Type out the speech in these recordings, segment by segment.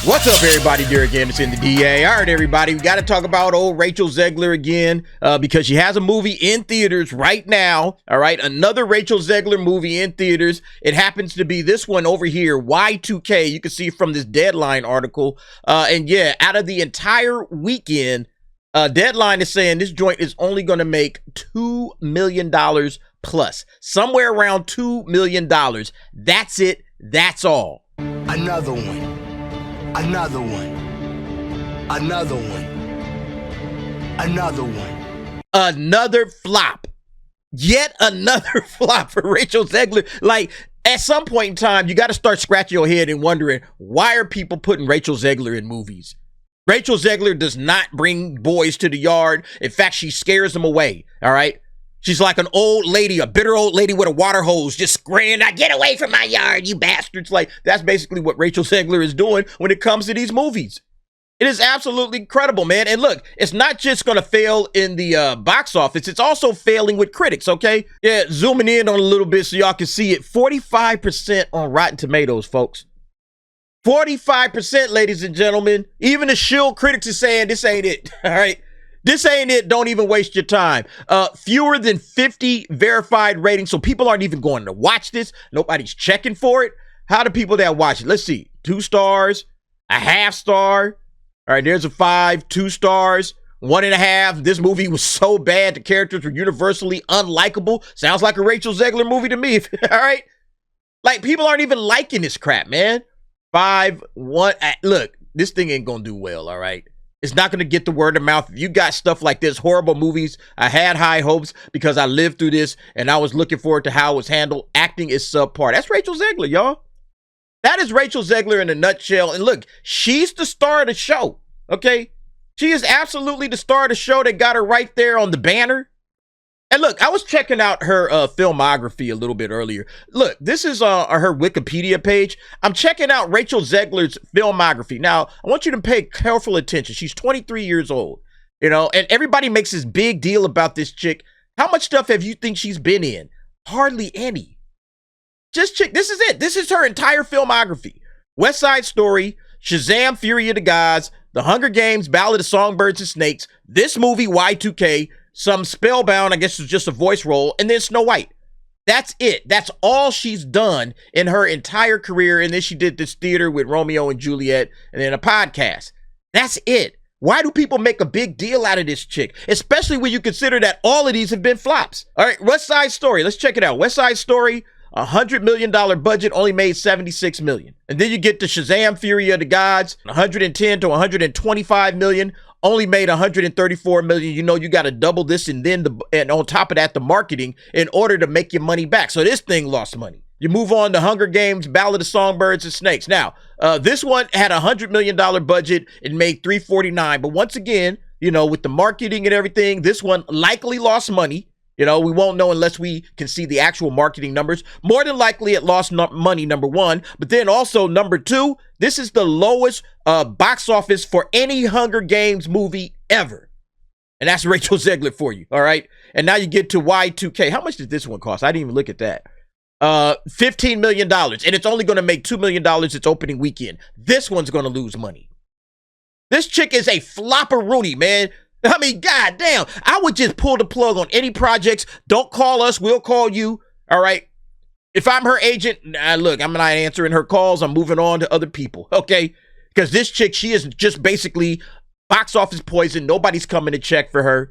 What's up, everybody? Derek Anderson, the DA. All right, everybody, we got to talk about old Rachel Zegler again because she has a movie in theaters right now. All right, another Rachel Zegler movie in theaters. It happens to be this one over here, Y2K. You can see from this Deadline article. And yeah, out of the entire weekend, Deadline is saying this joint is only going to make $2 million plus, somewhere around $2 million. That's it. That's all. Another one. Another one. Another one. Another one. Another flop. Yet another flop for Rachel Zegler. Like, at some point in time, you got to start scratching your head and wondering, why are people putting Rachel Zegler in movies? Rachel Zegler does not bring boys to the yard. In fact, she scares them away. All right. She's like an old lady, a bitter old lady with a water hose, just screaming, "I get away from my yard, you bastards." Like, that's basically what Rachel Zegler is doing when it comes to these movies. It is absolutely incredible, man. And look, it's not just going to fail in the box office. It's also failing with critics, okay? Yeah, zooming in on a little bit so y'all can see it. 45% on Rotten Tomatoes, folks. 45%, ladies and gentlemen. Even the shill critics are saying this ain't it, all right? This ain't it. Don't even waste your time. Fewer than 50 verified ratings, so people aren't even going to watch this. Nobody's checking for it. How do people that watch it? Let's see. 2 stars, a half star. All right, there's a 5, 2 stars, 1.5. This movie was so bad, the characters were universally unlikable. Sounds like a Rachel Zegler movie to me. All right? Like, people aren't even liking this crap, man. 5, 1. Look, this thing ain't going to do well, all right? It's not going to get the word of mouth. If you got stuff like this, horrible movies, I had high hopes because I lived through this and I was looking forward to how it was handled. Acting is subpar. That's Rachel Zegler, y'all. That is Rachel Zegler in a nutshell. And look, she's the star of the show, okay? She is absolutely the star of the show. That got her right there on the banner. And look, I was checking out her filmography a little bit earlier. Look, this is her Wikipedia page. I'm checking out Rachel Zegler's filmography. Now, I want you to pay careful attention. She's 23 years old, you know, and everybody makes this big deal about this chick. How much stuff have you think she's been in? Hardly any. Just check. This is it. This is her entire filmography. West Side Story, Shazam! Fury of the Gods, The Hunger Games, Ballad of Songbirds and Snakes, this movie, Y2K, some Spellbound, I guess it's just a voice role, and then Snow White. That's it. That's all she's done in her entire career. And then she did this theater with Romeo and Juliet and then a podcast. That's it. Why do people make a big deal out of this chick? Especially when you consider that all of these have been flops. All right, West Side Story. Let's check it out. West Side Story, $100 million budget, only made $76 million. And then you get the Shazam! Fury of the Gods, 110 to 125 million. Only made 134 million. You know, you got to double this and then and on top of that, the marketing in order to make your money back. So this thing lost money. You move on to Hunger Games, Ballad of Songbirds and Snakes. Now, this one had a $100 million budget and made 349. But once again, you know, with the marketing and everything, this one likely lost money. You know, we won't know unless we can see the actual marketing numbers. More than likely, it lost money, number one. But then also, number two, this is the lowest box office for any Hunger Games movie ever. And that's Rachel Zegler for you, all right? And now you get to Y2K. How much did this one cost? I didn't even look at that. $15 million. And it's only going to make $2 million its opening weekend. This one's going to lose money. This chick is a flopperoonie, man. I mean, goddamn, I would just pull the plug on any projects. Don't call us. We'll call you. All right. If I'm her agent, look, I'm not answering her calls. I'm moving on to other people. Okay. Because this chick, she is just basically box office poison. Nobody's coming to check for her.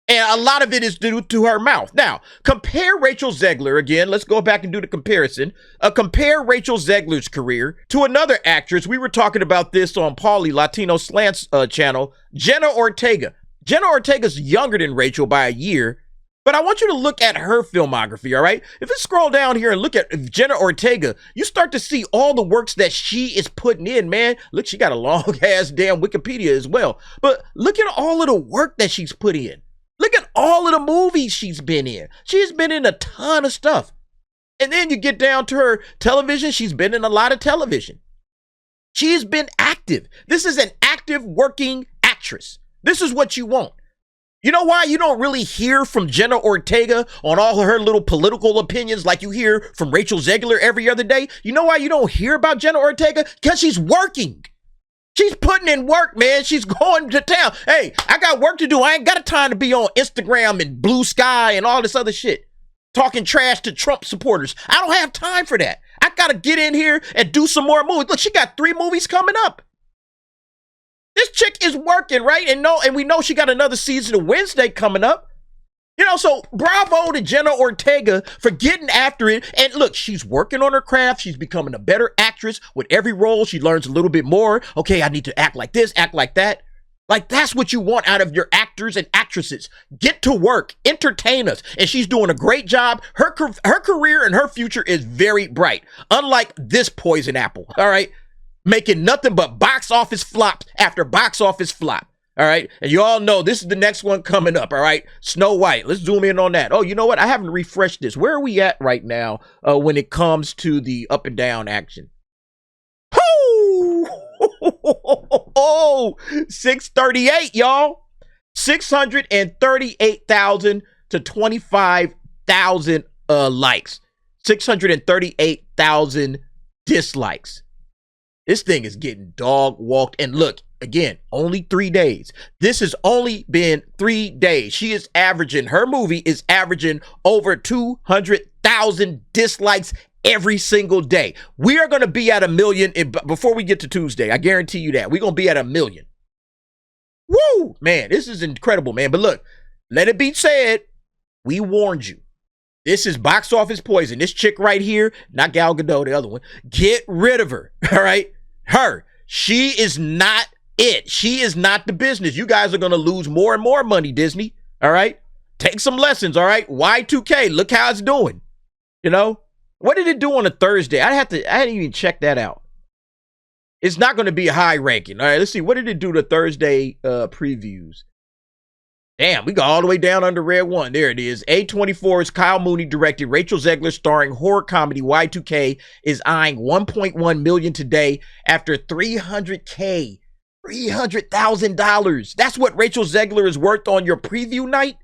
And a lot of it is due to her mouth. Now, compare Rachel Zegler again. Let's go back and do the comparison. Compare Rachel Zegler's career to another actress. We were talking about this on Paulie Latino Slants channel, Jenna Ortega. Jenna Ortega's younger than Rachel by a year, but I want you to look at her filmography, all right? If you scroll down here and look at Jenna Ortega, you start to see all the works that she is putting in, man. Look, she got a long-ass damn Wikipedia as well. But look at all of the work that she's put in. Look at all of the movies she's been in. She's been in a ton of stuff. And then you get down to her television. She's been in a lot of television. She's been active. This is an active working actress. This is what you want. You know why you don't really hear from Jenna Ortega on all her little political opinions like you hear from Rachel Zegler every other day? You know why you don't hear about Jenna Ortega? Because she's working. She's putting in work, man. She's going to town. Hey, I got work to do. I ain't got time to be on Instagram and Blue Sky and all this other shit, talking trash to Trump supporters. I don't have time for that. I got to get in here and do some more movies. Look, she got 3 movies coming up. This chick is working, right? And we know she got another season of Wednesday coming up. You know, so bravo to Jenna Ortega for getting after it. And look, she's working on her craft. She's becoming a better actress. With every role, she learns a little bit more. Okay, I need to act like this, act like that. Like, that's what you want out of your actors and actresses. Get to work, entertain us. And she's doing a great job. Her career and her future is very bright. Unlike this poison apple, all right? Making nothing but box office flop after box office flop. All right. And you all know this is the next one coming up. All right. Snow White. Let's zoom in on that. Oh, you know what? I haven't refreshed this. Where are we at right now when it comes to the up and down action? Oh, 638, y'all. 638,000 to 25,000 likes. 638,000 dislikes. This thing is getting dog walked. And look, again, only 3 days. This has only been 3 days. She is averaging, her movie is averaging over 200,000 dislikes every single day. We are going to be at 1 million before we get to Tuesday. I guarantee you that. We're going to be at 1 million. Woo! Man, this is incredible, man. But look, let it be said, we warned you. This is box office poison. This chick right here, not Gal Gadot, the other one, get rid of her, all right? Her. She is not it. She is not the business. You guys are going to lose more and more money, Disney, all right? Take some lessons, all right? Y2K, look how it's doing, you know? What did it do on a Thursday? I hadn't even checked that out. It's not going to be a high ranking. All right, let's see. What did it do to Thursday previews? Damn, we got all the way down under red one. There it is. A24's Kyle Mooney directed. Rachel Zegler starring horror comedy Y2K is eyeing 1.1 million today after $300K. $300,000. That's what Rachel Zegler is worth on your preview night?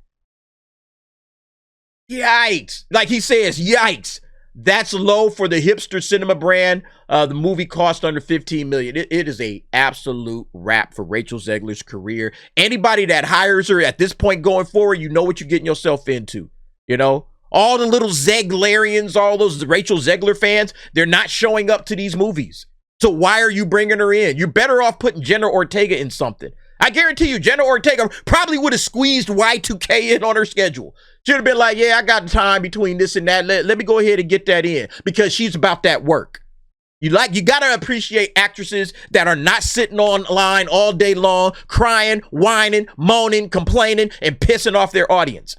Yikes. Like he says, yikes. That's low for the hipster cinema brand. The movie cost under 15 million. It is a absolute wrap for Rachel Zegler's career. Anybody that hires her at this point going forward, you know what you're getting yourself into. You know, all the little Zeglerians, all those Rachel Zegler fans, they're not showing up to these movies. So why are you bringing her in? You're better off putting Jenna Ortega in something. I guarantee you, Jenna Ortega probably would have squeezed Y2K in on her schedule. She'd have been like, yeah, I got time between this and that. Let me go ahead and get that in because she's about that work. You got to appreciate actresses that are not sitting online all day long, crying, whining, moaning, complaining, and pissing off their audience.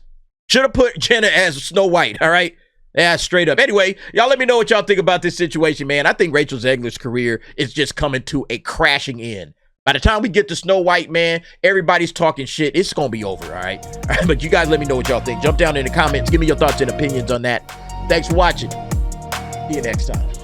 Should have put Jenna as Snow White, all right? Yeah, straight up. Anyway, y'all let me know what y'all think about this situation, man. I think Rachel Zegler's career is just coming to a crashing end. By the time we get to Snow White, man, everybody's talking shit. It's going to be over, all right? All right? But you guys let me know what y'all think. Jump down in the comments. Give me your thoughts and opinions on that. Thanks for watching. See you next time.